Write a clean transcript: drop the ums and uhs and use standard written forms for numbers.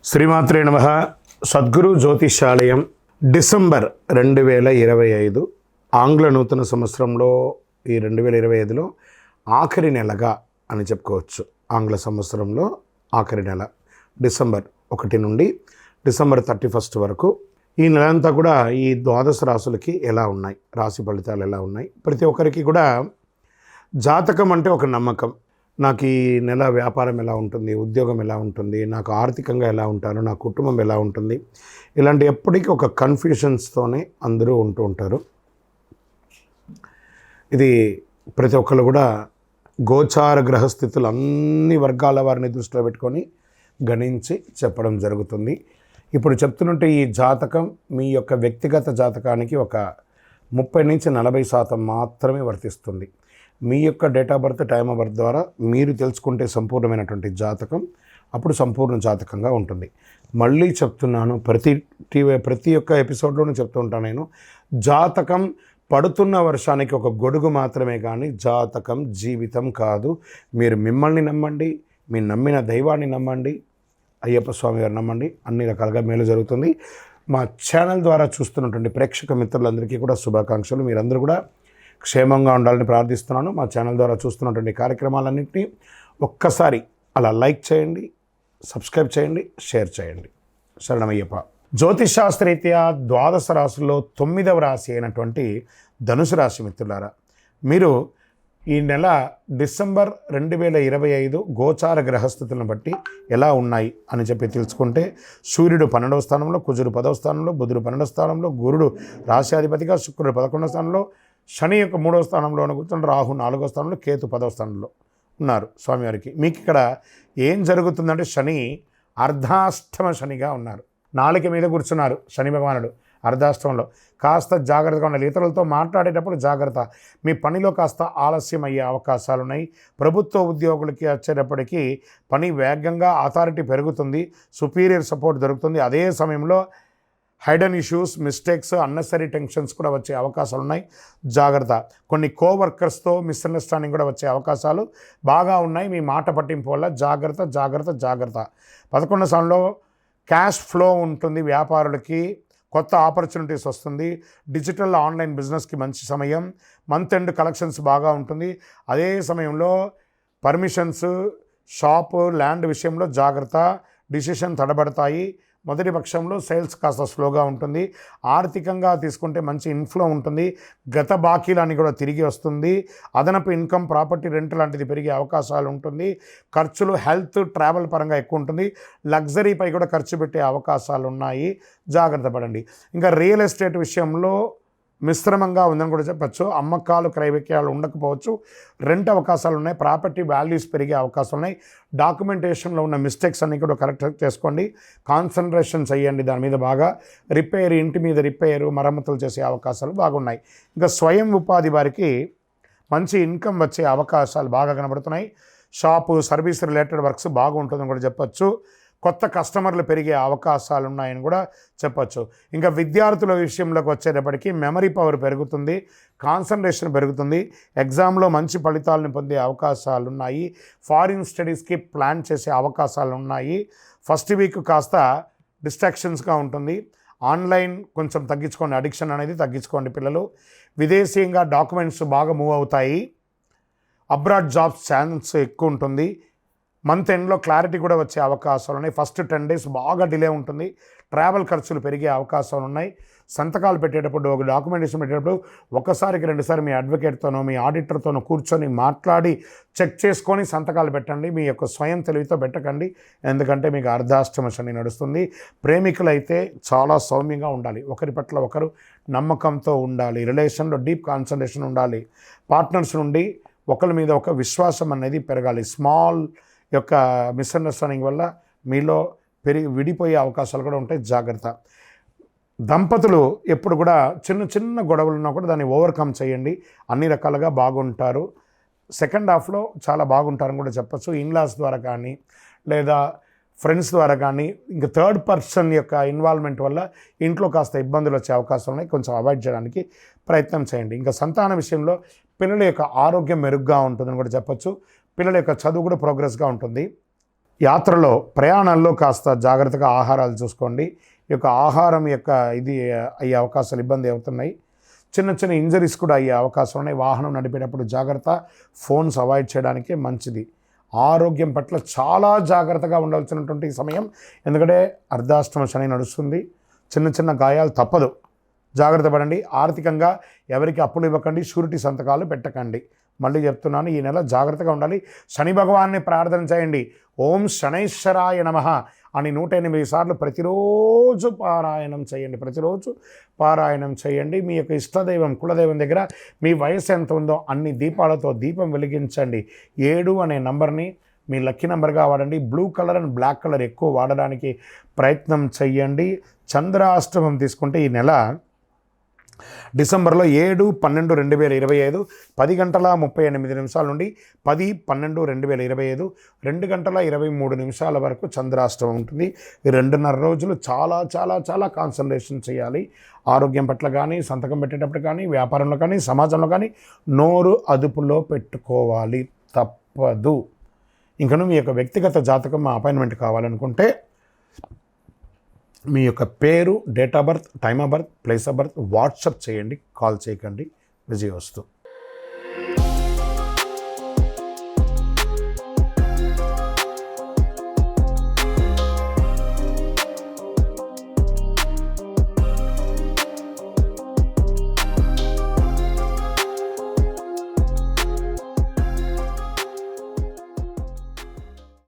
శ్రీమాత్రే నమః. సద్గురు జ్యోతిషాలయం డిసెంబర్ 2025 ఆంగ్ల నూతన సంవత్సరంలో ఈ 2025లో ఆఖరి నెలగా అని చెప్పుకోవచ్చు. ఆంగ్ల సంవత్సరంలో ఆఖరి నెల డిసెంబర్ 1 నుండి డిసెంబర్ 31 వరకు ఈ నెలంతా కూడా ఈ ద్వాదశ రాశులకి ఎలా ఉన్నాయి, రాశి ఫలితాలు ఎలా ఉన్నాయి, ప్రతి ఒక్కరికి కూడా జాతకం అంటే ఒక నమ్మకం. నాకు ఈ నెల వ్యాపారం ఎలా ఉంటుంది, ఉద్యోగం ఎలా ఉంటుంది, నాకు ఆర్థికంగా ఎలా ఉంటారు, నా కుటుంబం ఎలా ఉంటుంది, ఇలాంటి ఎప్పటికీ ఒక కన్ఫ్యూషన్స్తోనే అందరూ ఉంటూ ఉంటారు. ఇది ప్రతి ఒక్కరు కూడా గోచార గ్రహస్థితులు అన్ని వర్గాల వారిని దృష్టిలో పెట్టుకొని గణించి చెప్పడం జరుగుతుంది. ఇప్పుడు చెప్తున్నట్టు ఈ జాతకం మీ యొక్క వ్యక్తిగత జాతకానికి ఒక 30-40% మాత్రమే వర్తిస్తుంది. మీ యొక్క date of birth, time of birth ద్వారా మీరు తెలుసుకుంటే సంపూర్ణమైనటువంటి జాతకం అప్పుడు సంపూర్ణ జాతకంగా ఉంటుంది. మళ్ళీ చెప్తున్నాను, ప్రతి ఒక్క ఎపిసోడ్లోనూ చెప్తూ ఉంటాను నేను, జాతకం పడుతున్న వర్షానికి ఒక గొడుగు మాత్రమే కానీ జాతకం జీవితం కాదు. మీరు మిమ్మల్ని నమ్మండి, మీ నమ్మిన దైవాన్ని నమ్మండి, అయ్యప్ప స్వామి గారు నమ్మండి, అన్ని రకాలుగా మేలు జరుగుతుంది. మా ఛానల్ ద్వారా చూస్తున్నటువంటి ప్రేక్షక మిత్రులందరికీ కూడా శుభాకాంక్షలు. మీరందరూ కూడా క్షేమంగా ఉండాలని ప్రార్థిస్తున్నాను. మా ఛానల్ ద్వారా చూస్తున్నటువంటి కార్యక్రమాలన్నింటినీ ఒక్కసారి అలా లైక్ చేయండి, సబ్స్క్రైబ్ చేయండి, షేర్ చేయండి. శరణమయ్యప్ప. జ్యోతిషాస్త్రరీత్యా ద్వాదశ రాశుల్లో 9వ రాశి అయినటువంటి ధనుసు రాశి మిత్రులారా, మీరు ఈ నెల డిసెంబర్ 2025 గోచార గ్రహస్థితులను బట్టి ఎలా ఉన్నాయి అని చెప్పి తెలుసుకుంటే, సూర్యుడు 12వ స్థానంలో, కుజుడు 10వ స్థానంలో, బుధుడు 12వ స్థానంలో, గురుడు రాశ్యాధిపతిగా, శుక్రుడు 11వ స్థానంలో, శని యొక్క 3వ స్థానంలో కూర్చొని, రాహు 4వ స్థానంలో, కేతు 10వ స్థానంలో ఉన్నారు స్వామివారికి. మీకు ఇక్కడ ఏం జరుగుతుందంటే శని అర్ధాష్టమ శనిగా ఉన్నారు. నాలుక మీద కూర్చున్నారు శని భగవానుడు అర్ధాష్టమంలో. కాస్త జాగ్రత్తగా ఉండాలి. ఇతరులతో మాట్లాడేటప్పుడు జాగ్రత్త. మీ పనిలో కాస్త ఆలస్యం అయ్యే అవకాశాలు ఉన్నాయి. ప్రభుత్వ ఉద్యోగులకి వచ్చేటప్పటికీ పని వేగంగా అథారిటీ పెరుగుతుంది, సుపీరియర్ సపోర్ట్ దొరుకుతుంది. అదే సమయంలో Hayden issues, mistakes, unnecessary tensions కూడా వచ్చే అవకాశాలు ఉన్నాయి. జాగ్రత్త. కొన్ని కోవర్కర్స్తో మిస్అండర్స్టాండింగ్ కూడా వచ్చే అవకాశాలు బాగా ఉన్నాయి. మీ మాట పట్టింపు వల్ల జాగ్రత్త జాగ్రత్త జాగ్రత్త. 11వ స్థానంలో క్యాష్ ఫ్లో ఉంటుంది. వ్యాపారులకి కొత్త ఆపర్చునిటీస్ వస్తుంది. డిజిటల్ ఆన్లైన్ బిజినెస్కి మంచి సమయం. మంత్ ఎండ్ కలెక్షన్స్ బాగా ఉంటుంది. అదే సమయంలో పర్మిషన్స్, షాపు, ల్యాండ్ విషయంలో జాగ్రత్త. డిసిషన్ తడబడతాయి. మొదటి పక్షంలో సేల్స్ కాస్త స్లోగా ఉంటుంది. ఆర్థికంగా తీసుకుంటే మంచి ఇన్ఫ్లో ఉంటుంది. గత బాకీలన్నీ కూడా తిరిగి వస్తుంది. అదనపు ఇన్కమ్, ప్రాపర్టీ రెంట్ లాంటిది పెరిగే అవకాశాలు ఉంటుంది. ఖర్చులు హెల్త్, ట్రావెల్ పరంగా ఎక్కువ ఉంటుంది. లగ్జరీపై కూడా ఖర్చు పెట్టే అవకాశాలు ఉన్నాయి. జాగ్రత్త పడండి. ఇంకా రియల్ ఎస్టేట్ విషయంలో మిశ్రమంగా ఉందని కూడా చెప్పచ్చు. అమ్మకాలు, క్రయ విక్రయాలు ఉండకపోవచ్చు. రెంట్ అవకాశాలు ఉన్నాయి. ప్రాపర్టీ వాల్యూస్ పెరిగే అవకాశాలు ఉన్నాయి. డాక్యుమెంటేషన్లో ఉన్న మిస్టేక్స్ అన్నీ కూడా కరెక్ట్ చేసుకోండి. కాన్సన్ట్రేషన్ చేయండి దాని మీద బాగా. రిపేర్, ఇంటి మీద రిపేరు, మరమ్మతులు చేసే అవకాశాలు బాగున్నాయి. ఇంకా స్వయం ఉపాధి వారికి మంచి ఇన్కమ్ వచ్చే అవకాశాలు బాగా కనబడుతున్నాయి. షాపు, సర్వీస్ రిలేటెడ్ వర్క్స్ బాగుంటుందని కూడా చెప్పచ్చు. కొత్త కస్టమర్లు పెరిగే అవకాశాలు ఉన్నాయని కూడా చెప్పచ్చు. ఇంకా విద్యార్థుల విషయంలోకి వచ్చేటప్పటికీ మెమరీ పవర్ పెరుగుతుంది, కాన్సన్ట్రేషన్ పెరుగుతుంది. ఎగ్జామ్లో మంచి ఫలితాలను పొందే అవకాశాలు ఉన్నాయి. ఫారిన్ స్టడీస్కి ప్లాన్ చేసే అవకాశాలు ఉన్నాయి. ఫస్ట్ వీక్ కాస్త డిస్ట్రాక్షన్స్గా ఉంటుంది. ఆన్లైన్ కొంచెం తగ్గించుకోండి, అడిక్షన్ అనేది తగ్గించుకోండి పిల్లలు. విదేశీయంగా డాక్యుమెంట్స్ బాగా మూవ్ అవుతాయి. అబ్రాడ్ జాబ్స్ ఛాన్స్ ఎక్కువ ఉంటుంది. మంత్ ఎండ్లో క్లారిటీ కూడా వచ్చే అవకాశాలు ఉన్నాయి. ఫస్ట్ 10 days బాగా డిలే ఉంటుంది. ట్రావెల్ ఖర్చులు పెరిగే అవకాశాలు ఉన్నాయి. సంతకాలు పెట్టేటప్పుడు, ఒక డాక్యుమెంటేషన్ పెట్టేటప్పుడు ఒకసారికి 2 సార్లు మీ అడ్వకేట్తోనో, మీ ఆడిటర్తోనో కూర్చొని మాట్లాడి చెక్ చేసుకొని సంతకాలు పెట్టండి. మీ యొక్క స్వయం తెలివితో పెట్టకండి, ఎందుకంటే మీకు అర్ధాష్టమ శని నడుస్తుంది. ప్రేమికులైతే చాలా సౌమ్యంగా ఉండాలి. ఒకరి పట్ల ఒకరు నమ్మకంతో ఉండాలి. రిలేషన్లో డీప్ కాన్సన్ట్రేషన్ ఉండాలి. పార్ట్నర్స్ నుండి ఒకరి మీద ఒక విశ్వాసం అనేది పెరగాలి. స్మాల్ యొక్క మిస్అండర్స్టాండింగ్ వల్ల మీలో విడిపోయే అవకాశాలు కూడా ఉంటాయి. జాగ్రత్త. దంపతులు ఎప్పుడు కూడా చిన్న చిన్న గొడవలు ఉన్నా కూడా దాన్ని ఓవర్కమ్ చేయండి. అన్ని రకాలుగా బాగుంటారు. సెకండ్ హాఫ్లో చాలా బాగుంటారని కూడా చెప్పచ్చు. ఇన్లాస్ ద్వారా కానీ, లేదా ఫ్రెండ్స్ ద్వారా కానీ, ఇంకా థర్డ్ పర్సన్ యొక్క ఇన్వాల్వ్మెంట్ వల్ల ఇంట్లో కాస్త ఇబ్బందులు వచ్చే అవకాశాలు ఉన్నాయి. కొంచెం అవాయిడ్ చేయడానికి ప్రయత్నం చేయండి. ఇంకా సంతాన విషయంలో పిల్లల యొక్క ఆరోగ్యం మెరుగ్గా ఉంటుందని కూడా చెప్పచ్చు. పిల్లల యొక్క చదువు కూడా ప్రోగ్రెస్గా ఉంటుంది. యాత్రలో ప్రయాణాల్లో కాస్త జాగ్రత్తగా ఆహారాలు చూసుకోండి. ఈ యొక్క ఆహారం యొక్క ఇది అయ్యే అవకాశాలు ఇబ్బంది అవుతున్నాయి. చిన్న చిన్న ఇంజరీస్ కూడా అయ్యే అవకాశం ఉన్నాయి. వాహనం నడిపేటప్పుడు జాగ్రత్త. ఫోన్స్ అవాయిడ్ చేయడానికే మంచిది. ఆరోగ్యం పట్ల చాలా జాగ్రత్తగా ఉండాల్సినటువంటి సమయం. ఎందుకంటే అర్ధాష్టమ శని నడుస్తుంది. చిన్న చిన్న గాయాలు తప్పదు. జాగ్రత్త పడండి. ఆర్థికంగా ఎవరికి అప్పులు ఇవ్వకండి. షూరిటీ సంతకాలు పెట్టకండి. మళ్ళీ చెప్తున్నాను, ఈ నెల జాగ్రత్తగా ఉండాలి. శని భగవాన్ని ప్రార్థన చేయండి. ఓం శనైశ్వరాయ నమః అని 108 సార్లు ప్రతిరోజు పారాయణం చేయండి. ప్రతిరోజు పారాయణం చేయండి. మీ యొక్క ఇష్టదైవం కులదైవం దగ్గర మీ వయసు ఎంత ఉందో అన్ని దీపాలతో దీపం వెలిగించండి. 7 అనే నంబర్ని మీ లక్కీ నెంబర్గా వాడండి. Blue colour and black colour ఎక్కువ వాడడానికి ప్రయత్నం చేయండి. చంద్రాష్టమం తీసుకుంటే ఈ నెల డిసెంబర్లో 7/12/2025 10:38 నుండి 10/12/2025 2:23 వరకు చంద్రాష్టమం ఉంటుంది. ఈ 2.5 రోజులు చాలా చాలా చాలా కాన్సన్ట్రేషన్ చేయాలి. ఆరోగ్యం పట్ల కానీ, సంతకం పెట్టేటప్పుడు కానీ, వ్యాపారంలో కానీ, సమాజంలో కానీ నోరు అదుపులో పెట్టుకోవాలి. తప్పదు. ఇంకను మీ యొక్క వ్యక్తిగత జాతకం అపాయింట్మెంట్ కావాలనుకుంటే మీ యొక్క పేరు, date of birth, time of birth, place of birth WhatsApp చేయండి. కాల్ చేయకండి. విజయవస్తు.